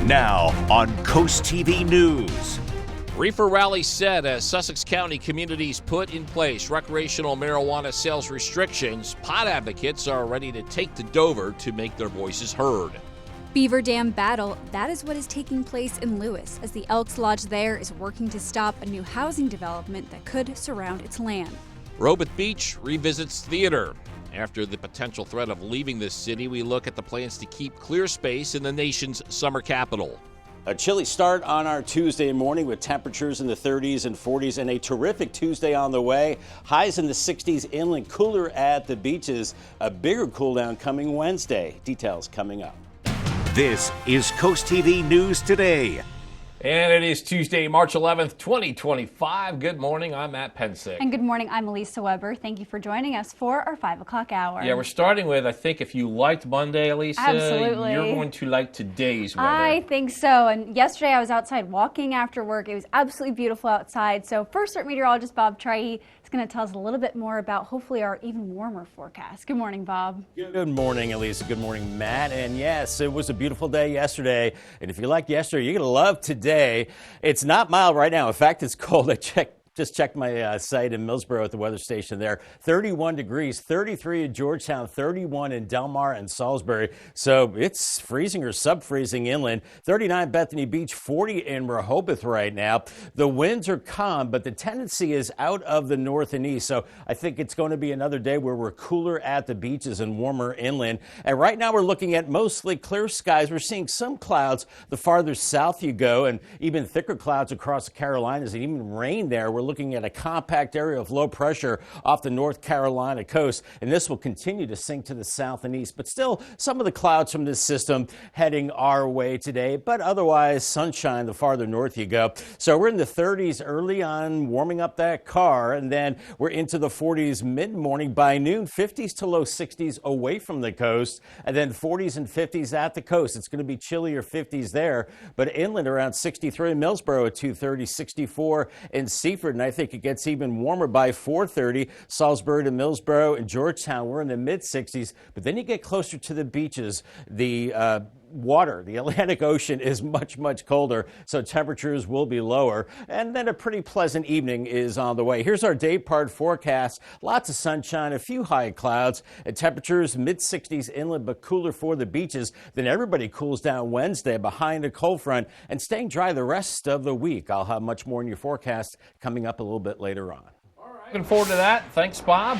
Now on CoastTV News. Reefer rally said as Sussex County communities put in place recreational marijuana sales restrictions, pot advocates are ready to take to Dover to make their voices heard. Beaver Dam battle, that is what is taking place in Lewis, as the Elks Lodge there is working to stop a new housing development that could surround its land. Rehoboth Beach revisits theater. After the potential threat of leaving this city, we look at the plans to keep clear space in the nation's summer capital. A chilly start on our Tuesday morning with temperatures in the 30s and 40s and a terrific Tuesday on the way. Highs in the 60s inland, cooler at the beaches. A bigger cool down coming Wednesday. Details coming up. This is CoastTV News Today. And it is Tuesday, March 11th, 2025. Good morning, I'm Matt Pensick. And good morning, I'm Elisa Weber. Thank you for joining us for our 5 o'clock hour. Yeah, we're starting with, I think if you liked Monday, Elisa, absolutely, you're going to like today's weather. I think so. And yesterday I was outside walking after work. It was absolutely beautiful outside. So First Alert Meteorologist Bob Trahey is going to tell us a little bit more about hopefully our even warmer forecast. Good morning, Bob. Good morning, Elisa. Good morning, Matt. And yes, it was a beautiful day yesterday. And if you liked yesterday, you're going to love today. It's not mild right now. In fact, it's cold. Just checked my site in Millsboro at the weather station there. 31 degrees, 33 in Georgetown, 31 in Delmarva and Salisbury. So it's freezing or sub-freezing inland. 39 Bethany Beach, 40 in Rehoboth right now. The winds are calm, but the tendency is out of the north and east. So I think it's going to be another day where we're cooler at the beaches and warmer inland. And right now we're looking at mostly clear skies. We're seeing some clouds the farther south you go, and even thicker clouds across the Carolinas, and even rain there. We're looking at a compact area of low pressure off the North Carolina coast, and this will continue to sink to the south and east. But still, some of the clouds from this system heading our way today, but otherwise sunshine the farther north you go. So we're in the 30s early on, warming up that car, and then we're into the 40s mid-morning. By noon, 50s to low 60s away from the coast, and then 40s and 50s at the coast. It's going to be chillier 50s there, but inland around 63 in Millsboro at 2:30, 64 in Seaford. And I think it gets even warmer by 4:30. Salisbury to Millsboro and Georgetown, we're in the mid-60s. But then you get closer to the beaches. The water, the Atlantic Ocean, is much, much colder, so temperatures will be lower. And then a pretty pleasant evening is on the way. Here's our day part forecast. Lots of sunshine, a few high clouds, and temperatures mid-60s inland, but cooler for the beaches. Then everybody cools down Wednesday behind a cold front and staying dry the rest of the week. I'll have much more in your forecast coming up a little bit later on. All right. Looking forward to that. Thanks, Bob.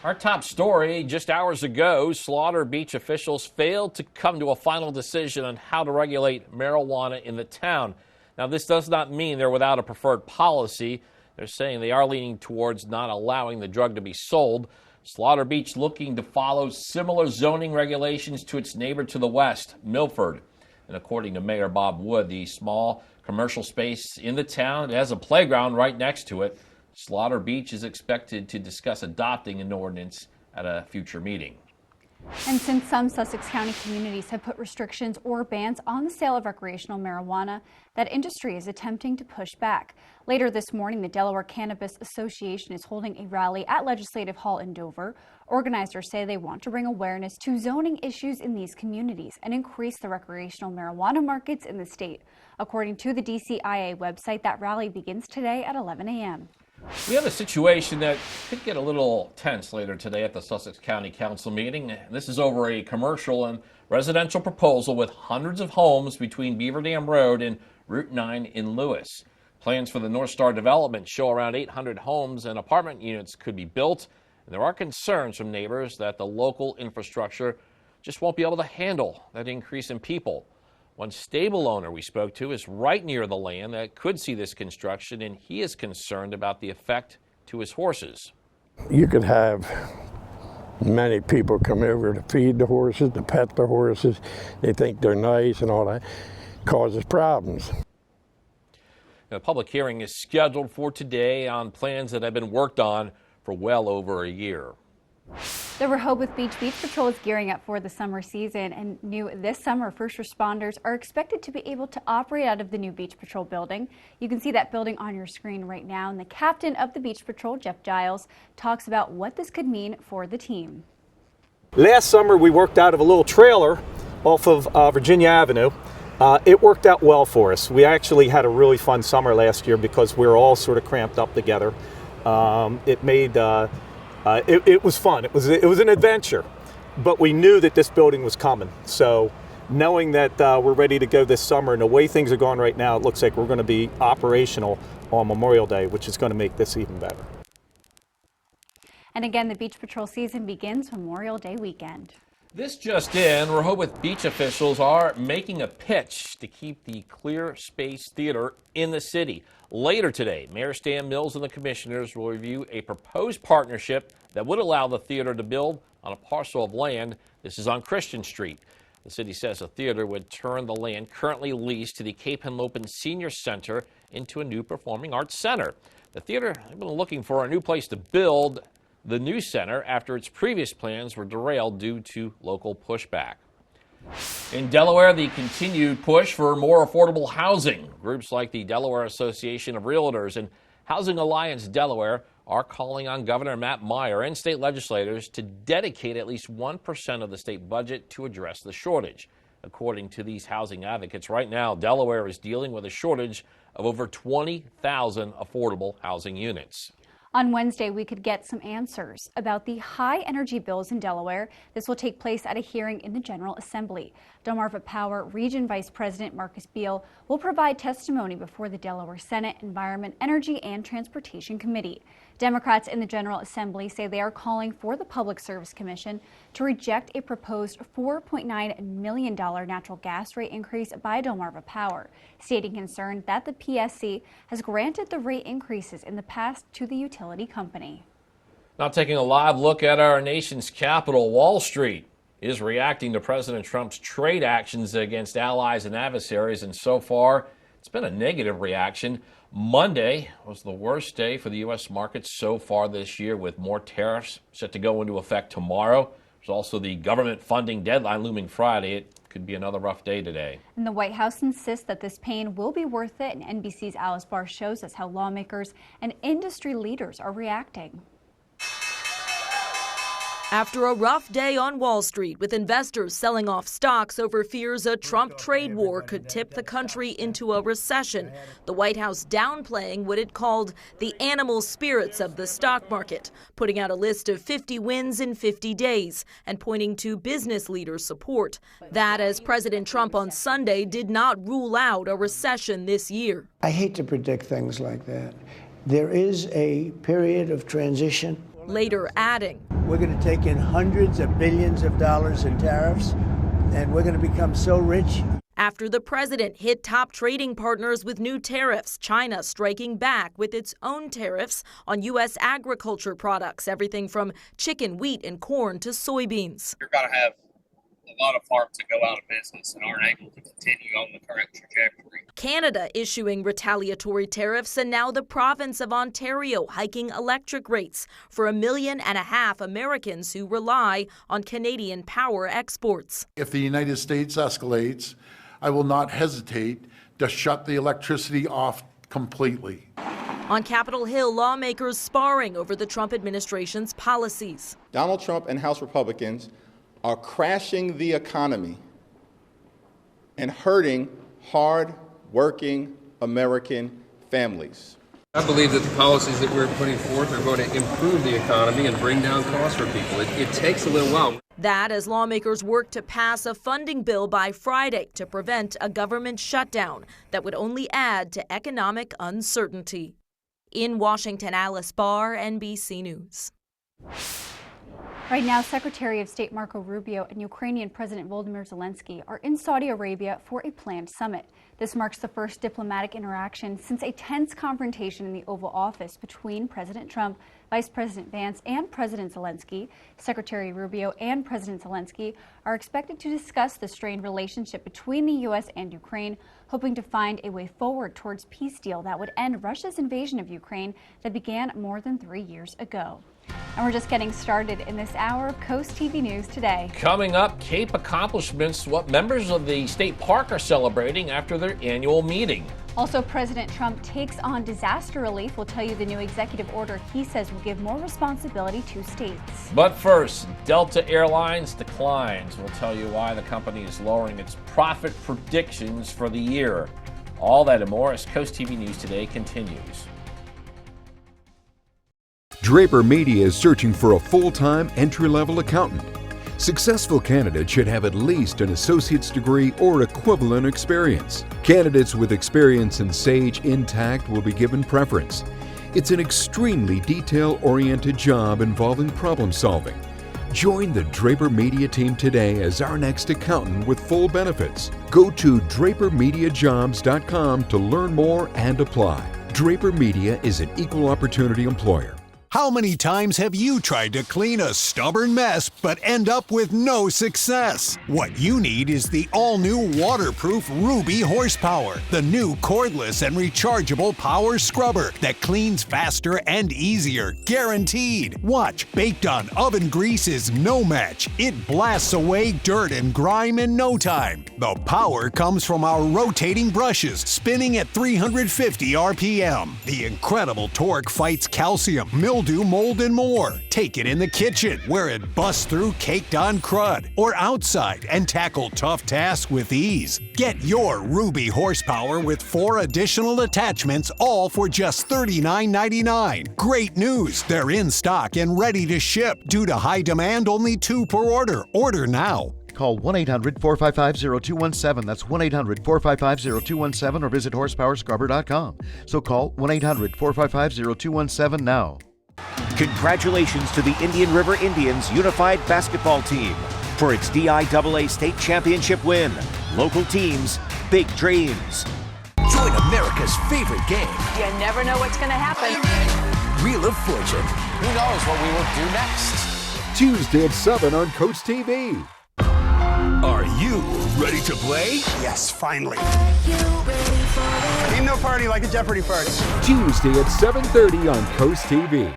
Our top story, just hours ago, Slaughter Beach officials failed to come to a final decision on how to regulate marijuana in the town. Now, this does not mean they're without a preferred policy. They're saying they are leaning towards not allowing the drug to be sold. Slaughter Beach looking to follow similar zoning regulations to its neighbor to the west, Milford. And according to Mayor Bob Wood, the small commercial space in the town has a playground right next to it. Slaughter Beach is expected to discuss adopting an ordinance at a future meeting. And since some Sussex County communities have put restrictions or bans on the sale of recreational marijuana, that industry is attempting to push back. Later this morning, the Delaware Cannabis Association is holding a rally at Legislative Hall in Dover. Organizers say they want to bring awareness to zoning issues in these communities and increase the recreational marijuana markets in the state. According to the DCIA website, that rally begins today at 11 a.m. We have a situation that could get a little tense later today at the Sussex County Council meeting. This is over a commercial and residential proposal with hundreds of homes between Beaver Dam Road and Route 9 in Lewis. Plans for the North Star development show around 800 homes and apartment units could be built. And there are concerns from neighbors that the local infrastructure just won't be able to handle that increase in people. One stable owner we spoke to is right near the land that could see this construction, and he is concerned about the effect to his horses. You could have many people come over to feed the horses, to pet the horses. They think they're nice and all that. Causes problems. The public hearing is scheduled for today on plans that have been worked on for well over a year. The Rehoboth Beach Patrol is gearing up for the summer season, and new this summer, first responders are expected to be able to operate out of the new Beach Patrol building. You can see that building on your screen right now, and the captain of the Beach Patrol, Jeff Giles, talks about what this could mean for the team. Last summer, we worked out of a little trailer off of Virginia Avenue. It worked out well for us. We actually had a really fun summer last year because we were all sort of cramped up together. It was fun. It was an adventure, but we knew that this building was coming. So knowing that we're ready to go this summer and the way things are going right now, it looks like we're going to be operational on Memorial Day, which is going to make this even better. And again, the beach patrol season begins Memorial Day weekend. This just in, Rehoboth beach officials are making a pitch to keep the Clear Space Theater in the city. Later today, Mayor Stan Mills and the commissioners will review a proposed partnership that would allow the theater to build on a parcel of land. This is on Christian Street. The city says the theater would turn the land currently leased to the Cape Henlopen Senior Center into a new performing arts center. The theater has been looking for a new place to build the new center after its previous plans were derailed due to local pushback. In Delaware, the continued push for more affordable housing. Groups like the Delaware Association of Realtors and Housing Alliance Delaware are calling on Governor Matt Meyer and state legislators to dedicate at least 1% of the state budget to address the shortage. According to these housing advocates, right now, Delaware is dealing with a shortage of over 20,000 affordable housing units. On Wednesday, we could get some answers about the high energy bills in Delaware. This will take place at a hearing in the General Assembly. Delmarva Power Region Vice President Marcus Beal will provide testimony before the Delaware Senate Environment, Energy, and Transportation Committee. Democrats in the General Assembly say they are calling for the Public Service Commission to reject a proposed $4.9 million natural gas rate increase by Delmarva Power, stating concern that the PSC has granted the rate increases in the past to the utility company. Now taking a live look at our nation's capital, Wall Street is reacting to President Trump's trade actions against allies and adversaries, and so far it's been a negative reaction. Monday was the worst day for the U.S. markets so far this year, with more tariffs set to go into effect tomorrow. There's also the government funding deadline looming Friday. It could be another rough day today. And the White House insists that this pain will be worth it, and NBC's Alice Barr shows us how lawmakers and industry leaders are reacting. After a rough day on Wall Street, with investors selling off stocks over fears a Trump trade war could tip the country into a recession, the White House downplaying what it called the animal spirits of the stock market, putting out a list of 50 wins in 50 days and pointing to business leaders' support. That, as President Trump on Sunday did not rule out a recession this year. I hate to predict things like that. There is a period of transition. Later adding, we're going to take in hundreds of billions of dollars in tariffs, and we're going to become so rich. After the president hit top trading partners with new tariffs, China striking back with its own tariffs on U.S. agriculture products, everything from chicken, wheat, and corn to soybeans. You're going to have a lot of farms that go out of business and aren't able to continue on the current trajectory. Canada issuing retaliatory tariffs, and now the province of Ontario hiking electric rates for 1.5 million Americans who rely on Canadian power exports. If the United States escalates, I will not hesitate to shut the electricity off completely. On Capitol Hill, lawmakers sparring over the Trump administration's policies. Donald Trump and House Republicans are crashing the economy and hurting hard-working American families. I believe that the policies that we're putting forth are going to improve the economy and bring down costs for people. It takes a little while. That as lawmakers work to pass a funding bill by Friday to prevent a government shutdown that would only add to economic uncertainty. In Washington, Alice Barr, NBC News. Right now, Secretary of State Marco Rubio and Ukrainian President Volodymyr Zelensky are in Saudi Arabia for a planned summit. This marks the first diplomatic interaction since a tense confrontation in the Oval Office between President Trump, Vice President Vance, and President Zelensky. Secretary Rubio and President Zelensky are expected to discuss the strained relationship between the U.S. and Ukraine, hoping to find a way forward towards peace deal that would end Russia's invasion of Ukraine that began more than 3 years ago. And we're just getting started in this hour of Coast TV News Today. Coming up, Cape accomplishments, what members of the state park are celebrating after their annual meeting. Also, President Trump takes on disaster relief. We'll tell you the new executive order he says will give more responsibility to states. But first, Delta Airlines declines. We'll tell you why the company is lowering its profit predictions for the year. All that and more as Coast TV News Today continues. Draper Media is searching for a full-time entry-level accountant. Successful candidates should have at least an associate's degree or equivalent experience. Candidates with experience in Sage Intacct will be given preference. It's an extremely detail-oriented job involving problem solving. Join the Draper Media team today as our next accountant with full benefits. Go to drapermediajobs.com to learn more and apply. Draper Media is an equal opportunity employer. How many times have you tried to clean a stubborn mess but end up with no success? What you need is the all-new waterproof Ruby Horsepower, the new cordless and rechargeable power scrubber that cleans faster and easier, guaranteed. Watch, baked on oven grease is no match. It blasts away dirt and grime in no time. The power comes from our rotating brushes, spinning at 350 RPM. The incredible torque fights calcium, mildew, mold, and more. Take it in the kitchen, where it busts through caked-on crud, or outside and tackle tough tasks with ease. Get your Ruby Horsepower with 4 additional attachments, all for just $39.99. Great news! They're in stock and ready to ship. Due to high demand, only 2 per order. Order now. Call 1-800-455-0217. That's 1-800-455-0217 or visit horsepowerscrubber.com. So call 1-800-455-0217 now. Congratulations to the Indian River Indians Unified Basketball Team for its DIAA State Championship win. Local teams, big dreams. Join America's favorite game. You never know what's going to happen. Wheel of Fortune. Who knows what we will do next? Tuesday at 7 on CoastTV. Are you ready to play? Yes, finally. Ain't no party like a Jeopardy party. Tuesday at 7:30 on CoastTV.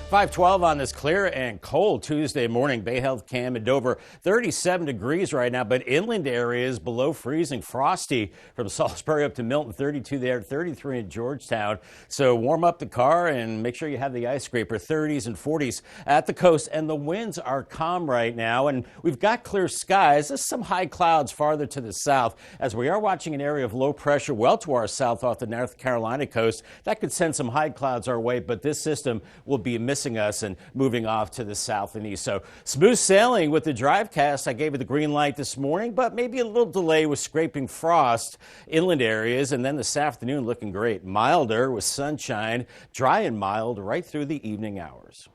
512 on this clear and cold Tuesday morning. Bay Health Cam and Dover, 37 degrees right now, but inland areas below freezing. Frosty from Salisbury up to Milton, 32 there, 33 in Georgetown. So warm up the car and make sure you have the ice scraper. 30s and 40s at the coast, and the winds are calm right now, and we've got clear skies. There's some high clouds farther to the south as we are watching an area of low pressure well to our south off the North Carolina coast. That could send some high clouds our way, but this system will be missing us and moving off to the south and east. So smooth sailing with the DriveCast. I gave it the green light this morning, but maybe a little delay with scraping frost inland areas, and then this afternoon looking great. Milder with sunshine, dry and mild right through the evening hours.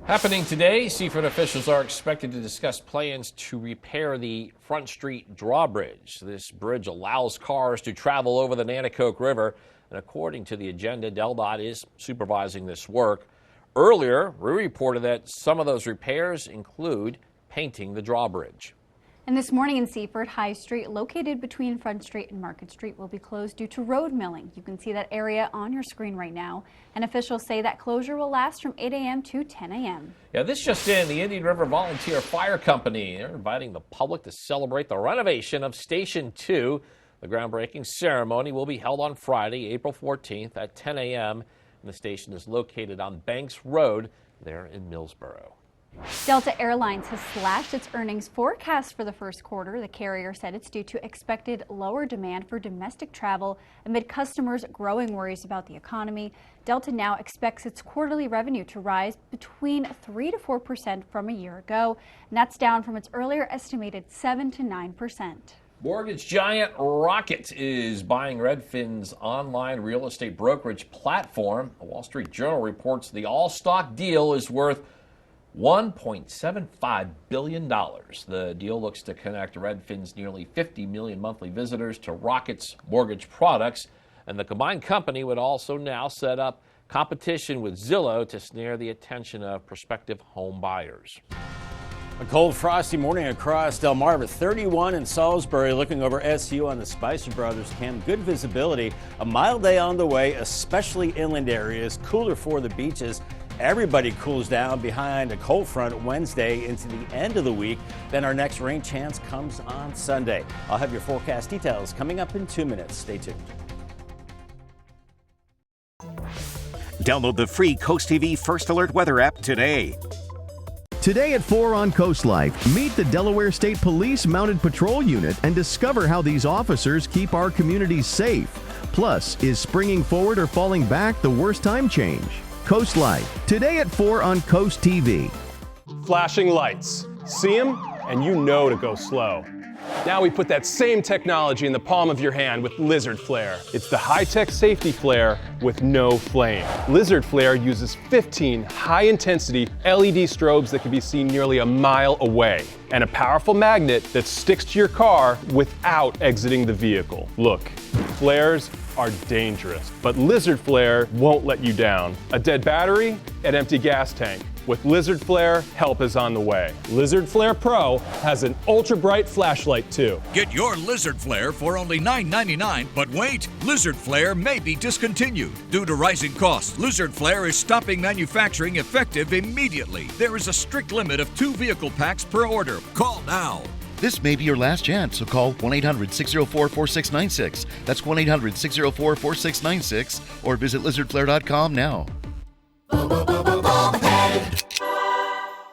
Happening today, Seaford officials are expected to discuss plans to repair the Front Street drawbridge. This bridge allows cars to travel over the Nanticoke River, and according to the agenda, DelDOT is supervising this work. Earlier, we reported that some of those repairs include painting the drawbridge. And this morning in Seaford, High Street, located between Front Street and Market Street, will be closed due to road milling. You can see that area on your screen right now. And officials say that closure will last from 8 a.m. to 10 a.m. Yeah, this just in, the Indian River Volunteer Fire Company. They're inviting the public to celebrate the renovation of Station 2. The groundbreaking ceremony will be held on Friday, April 14th at 10 a.m. The station is located on Banks Road there in Millsboro. Delta Airlines has slashed its earnings forecast for the first quarter. The carrier said it's due to expected lower demand for domestic travel amid customers' growing worries about the economy. Delta now expects its quarterly revenue to rise between 3 to 4% from a year ago, and that's down from its earlier estimated 7 to 9%. Mortgage giant Rocket is buying Redfin's online real estate brokerage platform. The Wall Street Journal reports the all-stock deal is worth $1.75 billion. The deal looks to connect Redfin's nearly 50 million monthly visitors to Rocket's mortgage products, and the combined company would also now set up competition with Zillow to snare the attention of prospective home buyers. A cold, frosty morning across Delmarva, 31 in Salisbury, looking over SU on the Spicer Brothers Camp. Good visibility, a mild day on the way, especially inland areas, cooler for the beaches. Everybody cools down behind a cold front Wednesday into the end of the week. Then our next rain chance comes on Sunday. I'll have your forecast details coming up in 2 minutes. Stay tuned. Download the free CoastTV First Alert Weather app today. Today at 4 on Coast Life, meet the Delaware State Police Mounted Patrol Unit and discover how these officers keep our communities safe. Plus, is springing forward or falling back the worst time change? Coast Life, today at 4 on Coast TV. Flashing lights. See them, and you know to go slow. Now we put that same technology in the palm of your hand with Lizard Flare. It's the high-tech safety flare with no flame. Lizard Flare uses 15 high-intensity LED strobes that can be seen nearly a mile away, and a powerful magnet that sticks to your car without exiting the vehicle. Look, flares are dangerous, but Lizard Flare won't let you down. A dead battery, an empty gas tank. With Lizard Flare, help is on the way. Lizard Flare Pro has an ultra-bright flashlight too. Get your Lizard Flare for only $9.99, but wait, Lizard Flare may be discontinued. Due to rising costs, Lizard Flare is stopping manufacturing effective immediately. There is a strict limit of 2 vehicle packs per order. Call now. This may be your last chance, so call 1-800-604-4696. That's 1-800-604-4696 or visit lizardflare.com now.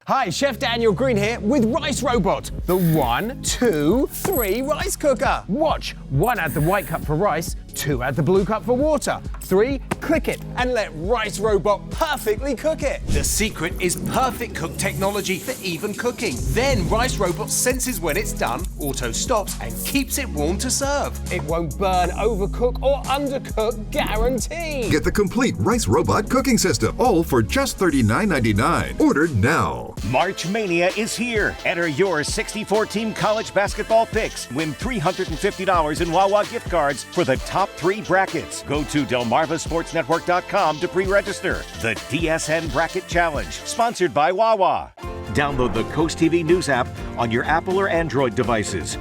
Hi, Chef Daniel Green here with Rice Robot, the 1, 2, 3 rice cooker. Watch, 1 add the white cup for rice, 2 add the blue cup for water, 3 click it and let Rice Robot perfectly cook it. The secret is perfect cook technology for even cooking. Then Rice Robot senses when it's done, auto stops and keeps it warm to serve. It won't burn, overcook or undercook, guaranteed. Get the complete Rice Robot cooking system, all for just $39.99. Ordered now. March Mania is here. Enter your 64-team college basketball picks. Win $350 in Wawa gift cards for the top 3 brackets. Go to DelmarvaSportsNetwork.com to pre-register. The DSN Bracket Challenge, sponsored by Wawa. Download the Coast TV News app on your Apple or Android devices.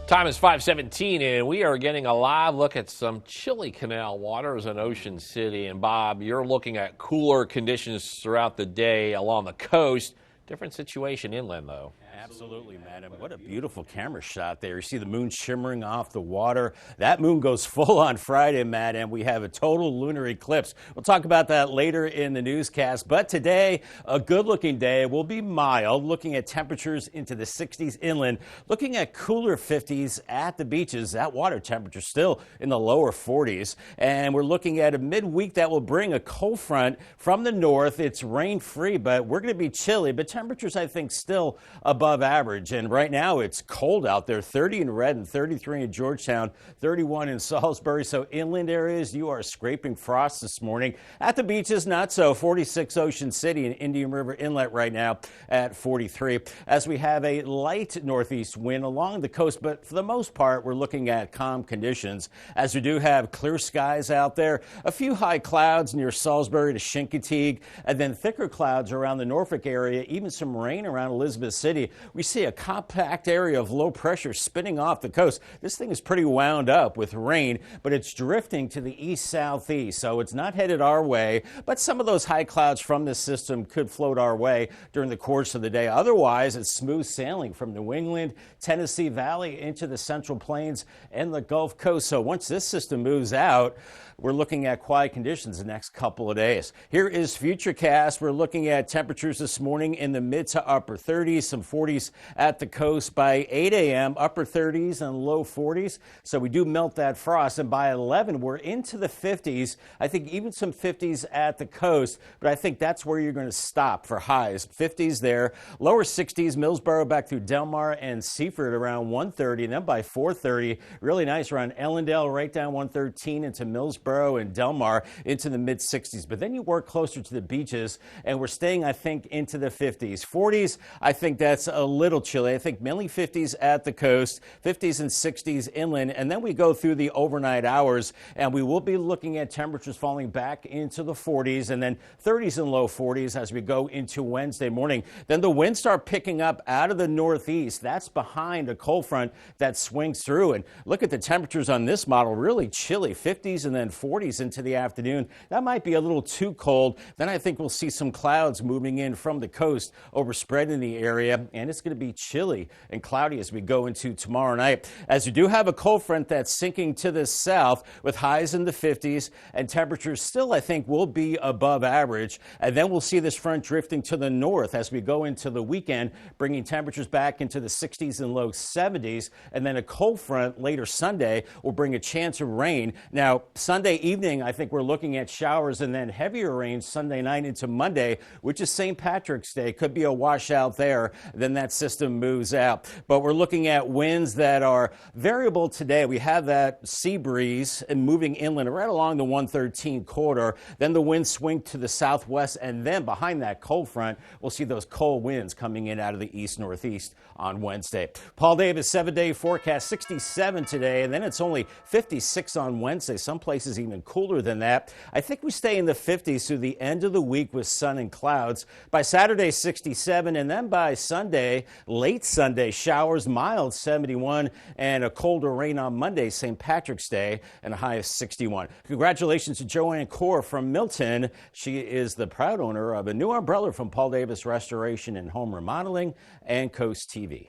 Time is 5:17, and we are getting a live look at some chilly canal waters in Ocean City. And Bob, you're looking at cooler conditions throughout the day along the coast. Different situation inland, though. Absolutely, madam. What a beautiful camera shot there. You see the moon shimmering off the water. That moon goes full on Friday, Matt, and we have a total lunar eclipse. We'll talk about that later in the newscast. But today, a good-looking day. Will be mild, looking at temperatures into the 60s inland, looking at cooler 50s at the beaches. That water temperature still in the lower 40s. And we're looking at a midweek that will bring a cold front from the north. It's rain-free, but we're going to be chilly. But temperatures, I think, still above average. And right now it's cold out there, 30 in Redden, 33 in Georgetown, 31 in Salisbury. So inland areas, you are scraping frost this morning. At the beaches, not so. 46 Ocean City and Indian River Inlet right now at 43. As we have a light northeast wind along the coast, but for the most part, we're looking at calm conditions as we do have clear skies out there. A few high clouds near Salisbury to Chincoteague, and then thicker clouds around the Norfolk area, even some rain around Elizabeth City. We see a compact area of low pressure spinning off the coast. This thing is pretty wound up with rain, but it's drifting to the east-southeast, so it's not headed our way. But some of those high clouds from this system could float our way during the course of the day. Otherwise, it's smooth sailing from New England, Tennessee Valley into the Central Plains and the Gulf Coast. So once this system moves out, we're looking at quiet conditions the next couple of days. Here is Futurecast. We're looking at temperatures this morning in the mid to upper 30s, some 40s at the coast by 8 a.m., upper 30s and low 40s. So we do melt that frost. And by 11, we're into the 50s. I think even some 50s at the coast, but I think that's where you're going to stop for highs. 50s there, lower 60s, Millsboro back through Delmar and Seaford around 130. And then by 4:30, really nice around Ellendale right down 113 into Millsboro. Murfreesboro and Delmar into the mid-60s. But then you work closer to the beaches, and we're staying, I think, into the 50s. 40s, I think that's a little chilly. I think mainly 50s at the coast, 50s and 60s inland. And then we go through the overnight hours, and we will be looking at temperatures falling back into the 40s and then 30s and low 40s as we go into Wednesday morning. Then the winds start picking up out of the northeast. That's behind a cold front that swings through. And look at the temperatures on this model, really chilly, 50s and then 40s into the afternoon. That might be a little too cold. Then I think we'll see some clouds moving in from the coast, overspreading the area, and it's going to be chilly and cloudy as we go into tomorrow night. As you do have a cold front that's sinking to the south with highs in the 50s, and temperatures still, I think, will be above average. And then we'll see this front drifting to the north as we go into the weekend, bringing temperatures back into the 60s and low 70s. And then a cold front later Sunday will bring a chance of rain. Now, Sunday evening, I think we're looking at showers and then heavier rain Sunday night into Monday, which is St. Patrick's Day. Could be a washout there. Then that system moves out. But we're looking at winds that are variable today. We have that sea breeze and moving inland right along the 113 corridor. Then the winds swing to the southwest, and then behind that cold front, we'll see those cold winds coming in out of the east-northeast on Wednesday. Paul Davis 7-day forecast, 67 today, and then it's only 56 on Wednesday. Some places even cooler than that. I think we stay in the 50s through the end of the week with sun and clouds. By Saturday, 67, and then by Sunday, late Sunday, showers, mild 71, and a colder rain on Monday, St. Patrick's Day, and a high of 61. Congratulations to Joanne Core from Milton. She is the proud owner of a new umbrella from Paul Davis Restoration and Home Remodeling and CoastTV.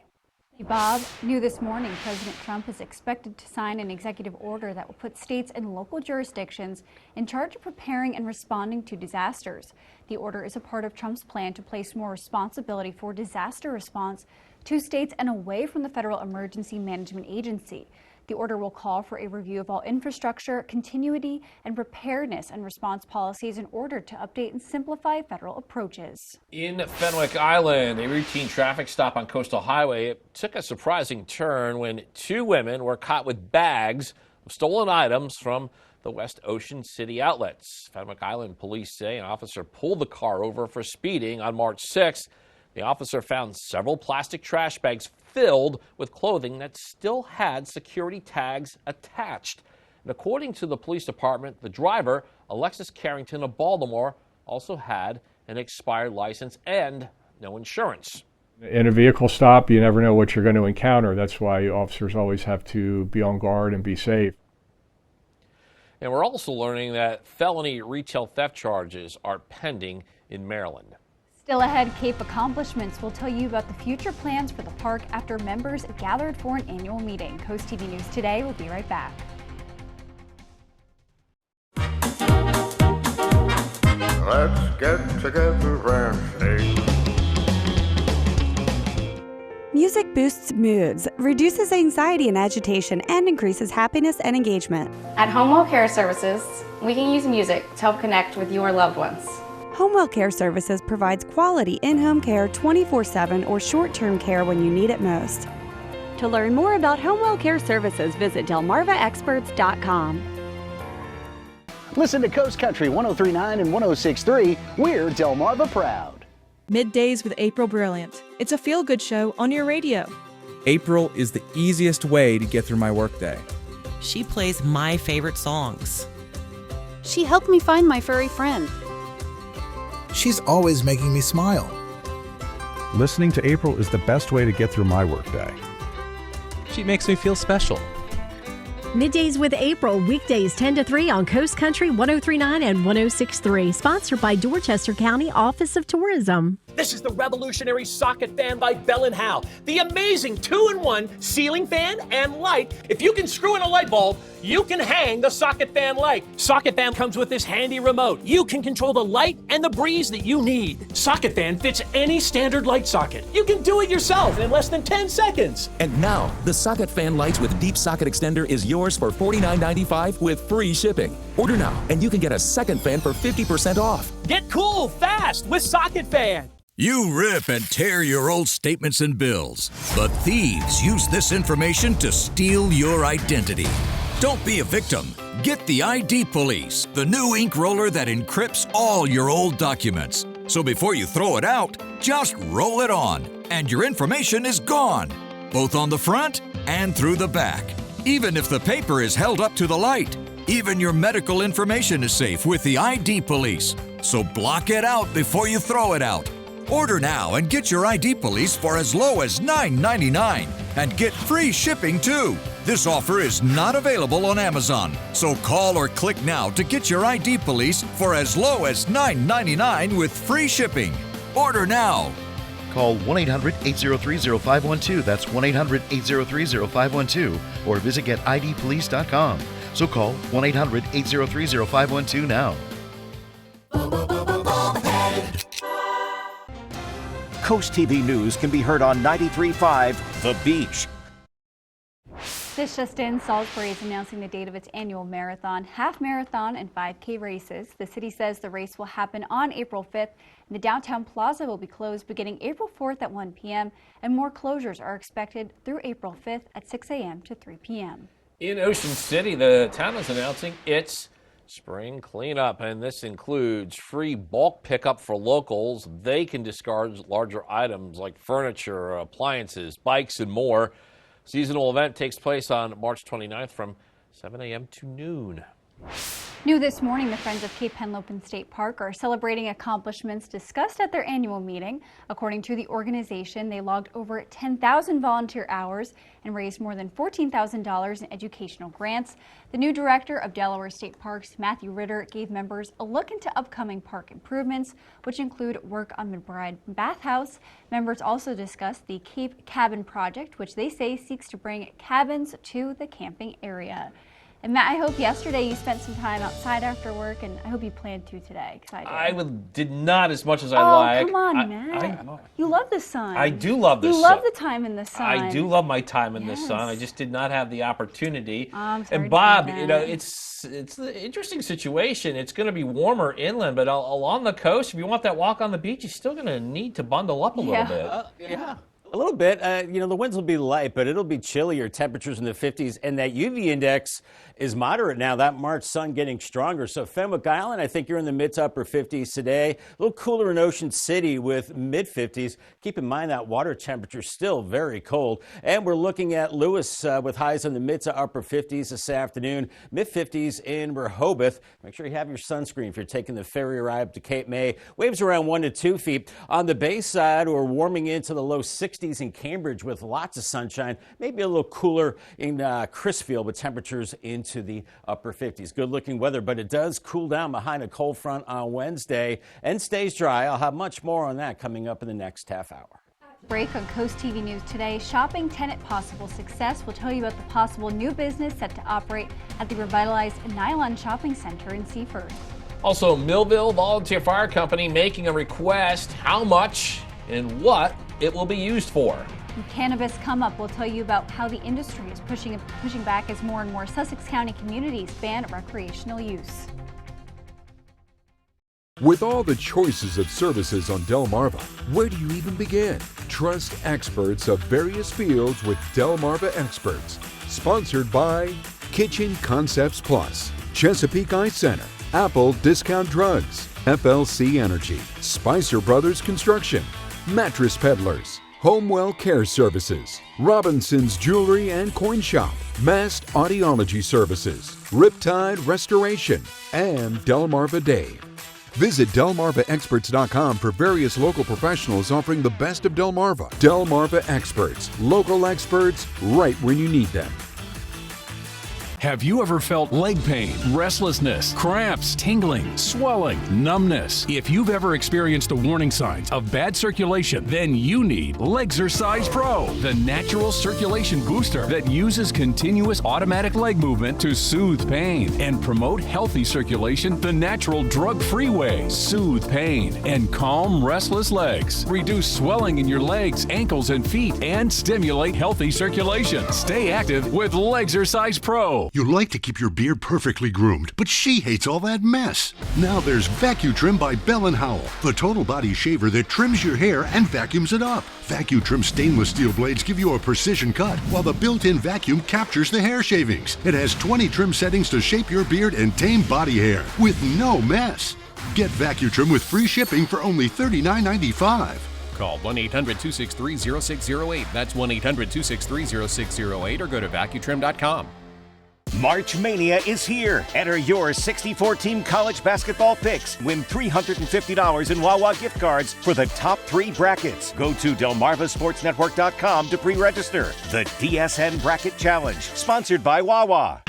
Hey Bob, new this morning, President Trump is expected to sign an executive order that will put states and local jurisdictions in charge of preparing and responding to disasters. The order is a part of Trump's plan to place more responsibility for disaster response to states and away from the Federal Emergency Management Agency. The order will call for a review of all infrastructure, continuity, and preparedness and response policies in order to update and simplify federal approaches. In Fenwick Island, a routine traffic stop on Coastal Highway, it took a surprising turn when two women were caught with bags of stolen items from the West Ocean City outlets. Fenwick Island police say an officer pulled the car over for speeding on March 6th. The officer found several plastic trash bags filled with clothing that still had security tags attached. And according to the police department, the driver, Alexis Carrington of Baltimore, also had an expired license and no insurance. In a vehicle stop, you never know what you're going to encounter. That's why officers always have to be on guard and be safe. And we're also learning that felony retail theft charges are pending in Maryland. Still ahead, Cape Accomplishments will tell you about the future plans for the park after members gathered for an annual meeting. Coast TV News Today will be right back. Let's get together and sing. Music boosts moods, reduces anxiety and agitation, and increases happiness and engagement. At Homewell Care Services, we can use music to help connect with your loved ones. Homewell Care Services provides quality in-home care 24/7 or short-term care when you need it most. To learn more about Homewell Care Services, visit delmarvaexperts.com. Listen to Coast Country 103.9 and 106.3. We're Delmarva proud. Middays with April Brilliant. It's a feel-good show on your radio. April is the easiest way to get through my workday. She plays my favorite songs. She helped me find my furry friend. She's always making me smile. Listening to April is the best way to get through my workday. She makes me feel special. Middays with April, weekdays 10 to 3 on Coast Country 103.9 and 106.3. Sponsored by Dorchester County Office of Tourism. This is the revolutionary socket fan by Bell & Howell. The amazing 2-in-1 ceiling fan and light. If you can screw in a light bulb, you can hang the socket fan light. Socket fan comes with this handy remote. You can control the light and the breeze that you need. Socket fan fits any standard light socket. You can do it yourself in less than 10 seconds. And now, the socket fan lights with deep socket extender is yours for $49.95 with free shipping. Order now, and you can get a second fan for 50% off. Get cool fast with Socket Fan. You rip and tear your old statements and bills, but thieves use this information to steal your identity. Don't be a victim. Get the ID Police, the new ink roller that encrypts all your old documents. So before you throw it out, just roll it on, and your information is gone, both on the front and through the back. Even if the paper is held up to the light, even your medical information is safe with the ID Police. So block it out before you throw it out. Order now and get your ID Police for as low as $9.99 and get free shipping too. This offer is not available on Amazon, so call or click now to get your ID Police for as low as $9.99 with free shipping. Order now. Call 1-800-803-0512. That's 1-800-803-0512. Or visit getidpolice.com. So call 1-800-803-0512 now. Coast TV News can be heard on 93.5 The Beach. This just in, Salisbury is announcing the date of its annual marathon, half marathon, and 5K races. The city says the race will happen on April 5th. The downtown plaza will be closed beginning April 4th at 1 p.m. and more closures are expected through April 5th at 6 a.m. to 3 p.m. In Ocean City, the town is announcing its spring cleanup, and this includes free bulk pickup for locals. They can discard larger items like furniture, appliances, bikes, and more. Seasonal event takes place on March 29th from 7 a.m. to noon. New this morning, the Friends of Cape Henlopen State Park are celebrating accomplishments discussed at their annual meeting. According to the organization, they logged over 10,000 volunteer hours and raised more than $14,000 in educational grants. The new director of Delaware State Parks, Matthew Ritter, gave members a look into upcoming park improvements, which include work on McBride Bathhouse. Members also discussed the Cape Cabin Project, which they say seeks to bring cabins to the camping area. And Matt, I hope yesterday you spent some time outside after work, and I hope you plan to today, because I did. Did not as much as I like. Oh, come on, Matt. You love the sun. I do love the sun. You love the time in the sun. I do love my time in the sun. I just did not have the opportunity. I'm sorry and Bob, to hear you know, that. it's an interesting situation. It's going to be warmer inland, but along the coast, if you want that walk on the beach, you're still going to need to bundle up a little bit. Yeah. A little bit. The winds will be light, but it'll be chillier. Temperatures in the 50s, and that UV index is moderate now. That March sun getting stronger. So Fenwick Island, I think you're in the mid to upper 50s today. A little cooler in Ocean City with mid 50s. Keep in mind that water temperature is still very cold. And we're looking at Lewis with highs in the mid to upper 50s this afternoon. Mid 50s in Rehoboth. Make sure you have your sunscreen if you're taking the ferry ride up to Cape May. Waves around 1 to 2 feet. On the bay side, we're warming into the low 60s in Cambridge with lots of sunshine, maybe a little cooler in Crisfield with temperatures into the upper 50s. Good looking weather, but it does cool down behind a cold front on Wednesday and stays dry. I'll have much more on that coming up in the next half hour. Break on Coast TV News today. Shopping tenant possible success. We'll tell you about the possible new business set to operate at the revitalized Nylon Shopping Center in Seaford. Also, Millville Volunteer Fire Company making a request. How much and what it will be used for. Cannabis Come Up will tell you about how the industry is pushing back as more and more Sussex County communities ban recreational use. With all the choices of services on Delmarva, where do you even begin? Trust experts of various fields with Delmarva Experts. Sponsored by Kitchen Concepts Plus, Chesapeake Eye Center, Apple Discount Drugs, FLC Energy, Spicer Brothers Construction, Mattress Peddlers, Homewell Care Services, Robinson's Jewelry and Coin Shop, Mast Audiology Services, Riptide Restoration, and Delmarva Dave. Visit DelmarvaExperts.com for various local professionals offering the best of Delmarva. Delmarva Experts, local experts right when you need them. Have you ever felt leg pain, restlessness, cramps, tingling, swelling, numbness? If you've ever experienced the warning signs of bad circulation, then you need Legzercise Pro, the natural circulation booster that uses continuous automatic leg movement to soothe pain and promote healthy circulation the natural drug-free way. Soothe pain and calm restless legs. Reduce swelling in your legs, ankles, and feet and stimulate healthy circulation. Stay active with Legzercise Pro. You like to keep your beard perfectly groomed, but she hates all that mess. Now there's VacuTrim by Bell & Howell, the total body shaver that trims your hair and vacuums it up. VacuTrim stainless steel blades give you a precision cut, while the built-in vacuum captures the hair shavings. It has 20 trim settings to shape your beard and tame body hair with no mess. Get VacuTrim with free shipping for only $39.95. Call 1-800-263-0608. That's 1-800-263-0608 or go to vacutrim.com. March Mania is here. Enter your 64-team college basketball picks. Win $350 in Wawa gift cards for the top 3 brackets. Go to delmarvasportsnetwork.com to pre-register. The DSN Bracket Challenge, sponsored by Wawa.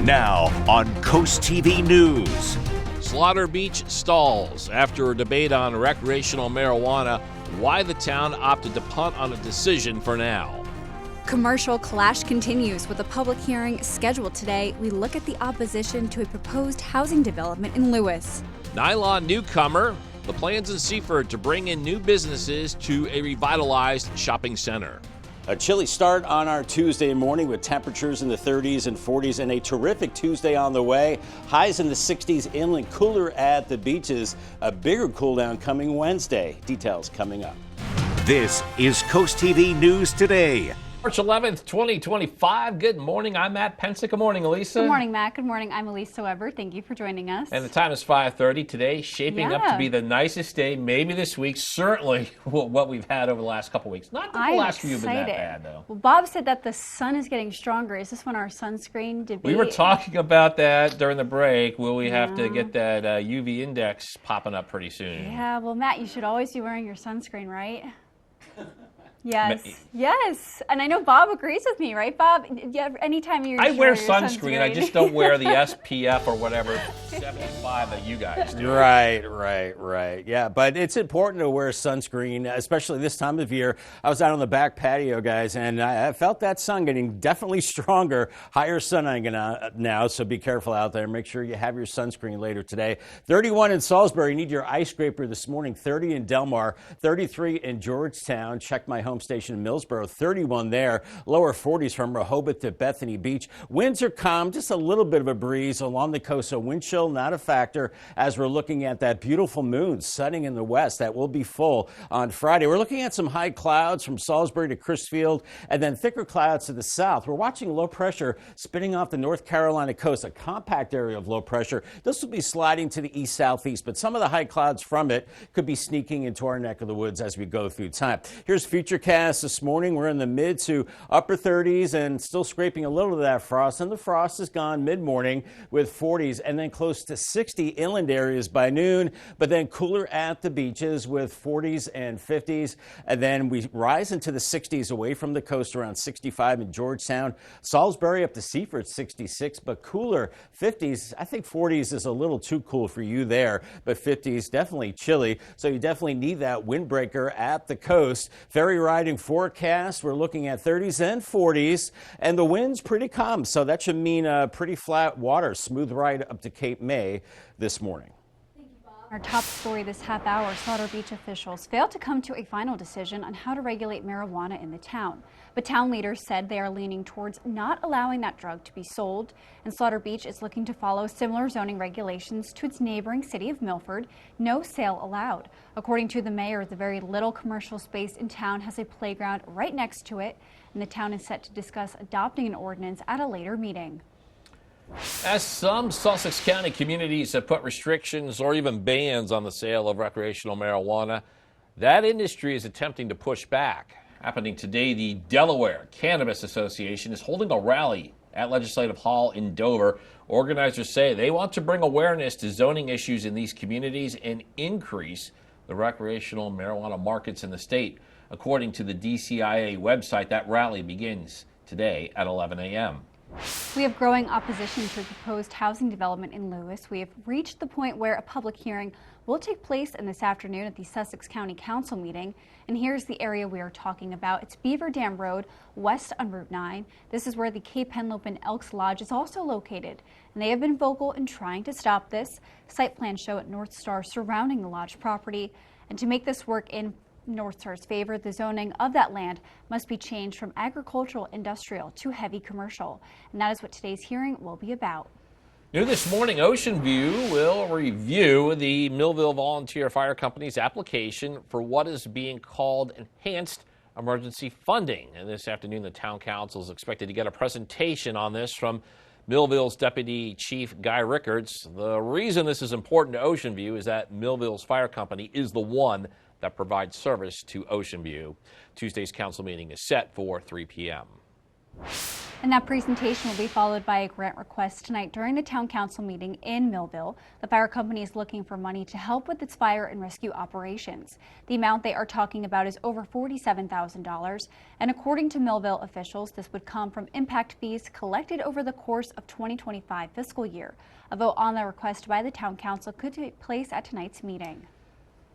Now on CoastTV News. Slaughter Beach stalls after a debate on recreational marijuana. Why the town opted to punt on a decision for now. Commercial clash continues with a public hearing scheduled today. We look at the opposition to a proposed housing development in Lewis. Nylon newcomer, the plans in Seaford to bring in new businesses to a revitalized shopping center. A chilly start on our Tuesday morning with temperatures in the 30s and 40s and a terrific Tuesday on the way. Highs in the 60s inland, cooler at the beaches. A bigger cool down coming Wednesday. Details coming up. This is CoastTV News Today. March 11th, 2025. Good morning. I'm Matt Pensick. Good morning, Elisa. Good morning, Matt. Good morning. I'm Elisa Weber. Thank you for joining us. And the time is 5:30 today, shaping up to be the nicest day maybe this week. Certainly what we've had over the last couple weeks. Not that the last few have been that bad, though. Well, Bob said that the sun is getting stronger. Is this when our sunscreen debate? We were talking about that during the break. Will we have to get that UV index popping up pretty soon? Yeah, well, Matt, you should always be wearing your sunscreen, right? Yes, yes. And I know Bob agrees with me, right, Bob? Anytime you're I wear sunscreen. I just don't wear the SPF or whatever 75 that you guys do. Right. Yeah, but it's important to wear sunscreen, especially this time of year. I was out on the back patio, guys, and I felt that sun getting definitely stronger. Higher sun now, so be careful out there. Make sure you have your sunscreen later today. 31 in Salisbury. You need your ice scraper this morning. 30 in Delmar. 33 in Georgetown. Check my home station in Millsboro, 31 there. Lower 40s from Rehoboth to Bethany Beach. Winds are calm, just a little bit of a breeze along the coast, so wind chill not a factor as we're looking at that beautiful moon setting in the west. That will be full on Friday. We're looking at some high clouds from Salisbury to Crisfield and then thicker clouds to the south. We're watching low pressure spinning off the North Carolina coast, a compact area of low pressure. This will be sliding to the east-southeast, but some of the high clouds from it could be sneaking into our neck of the woods as we go through time. Here's future cast this morning. We're in the mid to upper 30s and still scraping a little of that frost, and the frost is gone mid-morning with 40s and then close to 60 inland areas by noon, but then cooler at the beaches with 40s and 50s, and then we rise into the 60s away from the coast around 65 in Georgetown. Salisbury up to Seaford 66, but cooler 50s. I think 40s is a little too cool for you there, but 50s definitely chilly, so you definitely need that windbreaker at the coast. Ferry riding forecast, we're looking at 30s and 40s, and the wind's pretty calm, so that should mean pretty flat water, smooth ride up to Cape May this morning. Our top story this half hour, Slaughter Beach officials failed to come to a final decision on how to regulate marijuana in the town. But town leaders said they are leaning towards not allowing that drug to be sold. And Slaughter Beach is looking to follow similar zoning regulations to its neighboring city of Milford. No sale allowed. According to the mayor, the very little commercial space in town has a playground right next to it. And the town is set to discuss adopting an ordinance at a later meeting. As some Sussex County communities have put restrictions or even bans on the sale of recreational marijuana, that industry is attempting to push back. Happening today, the Delaware Cannabis Association is holding a rally at Legislative Hall in Dover. Organizers say they want to bring awareness to zoning issues in these communities and increase the recreational marijuana markets in the state. According to the DCIA website, that rally begins today at 11 a.m. We have growing opposition to a proposed housing development in Lewis. We have reached the point where a public hearing will take place in this afternoon at the Sussex County Council meeting. And here's the area we are talking about. It's Beaver Dam Road, west on Route 9. This is where the Cape Henlope and Elks Lodge is also located. And they have been vocal in trying to stop this. Site plans show at North Star surrounding the lodge property. And to make this work in Northstar's favor, the zoning of that land must be changed from agricultural industrial to heavy commercial. And that is what today's hearing will be about. New this morning, Ocean View will review the Millville Volunteer Fire Company's application for what is being called enhanced emergency funding. And this afternoon, the town council is expected to get a presentation on this from Millville's Deputy Chief Guy Rickards. The reason this is important to Ocean View is that Millville's fire company is the one that provides service to Ocean View. Tuesday's council meeting is set for 3 p.m. And that presentation will be followed by a grant request tonight during the town council meeting in Millville. The fire company is looking for money to help with its fire and rescue operations. The amount they are talking about is over $47,000. And according to Millville officials, this would come from impact fees collected over the course of 2025 fiscal year. A vote on the request by the town council could take place at tonight's meeting.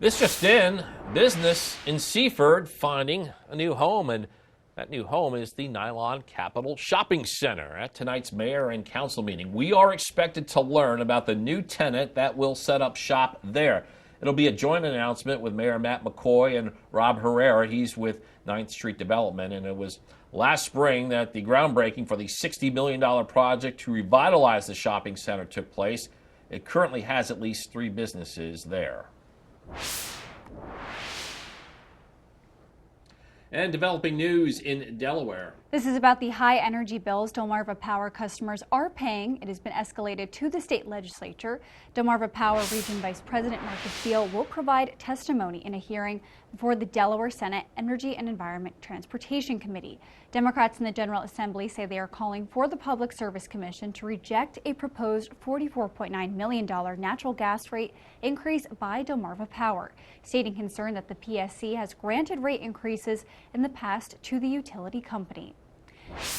This just in, business in Seaford finding a new home, and that new home is the Nylon Capital Shopping Center. At tonight's mayor and council meeting, we are expected to learn about the new tenant that will set up shop there. It'll be a joint announcement with Mayor Matt McCoy and Rob Herrera. He's with 9th Street Development, and it was last spring that the groundbreaking for the $60 million project to revitalize the shopping center took place. It currently has at least 3 businesses there. And developing news in Delaware. This is about the high energy bills Delmarva Power customers are paying. It has been escalated to the state legislature. Delmarva Power Region Vice President Marcus Beal will provide testimony in a hearing before the Delaware Senate Energy and Environment Transportation Committee. Democrats in the General Assembly say they are calling for the Public Service Commission to reject a proposed $44.9 million natural gas rate increase by Delmarva Power, stating concern that the PSC has granted rate increases in the past to the utility company.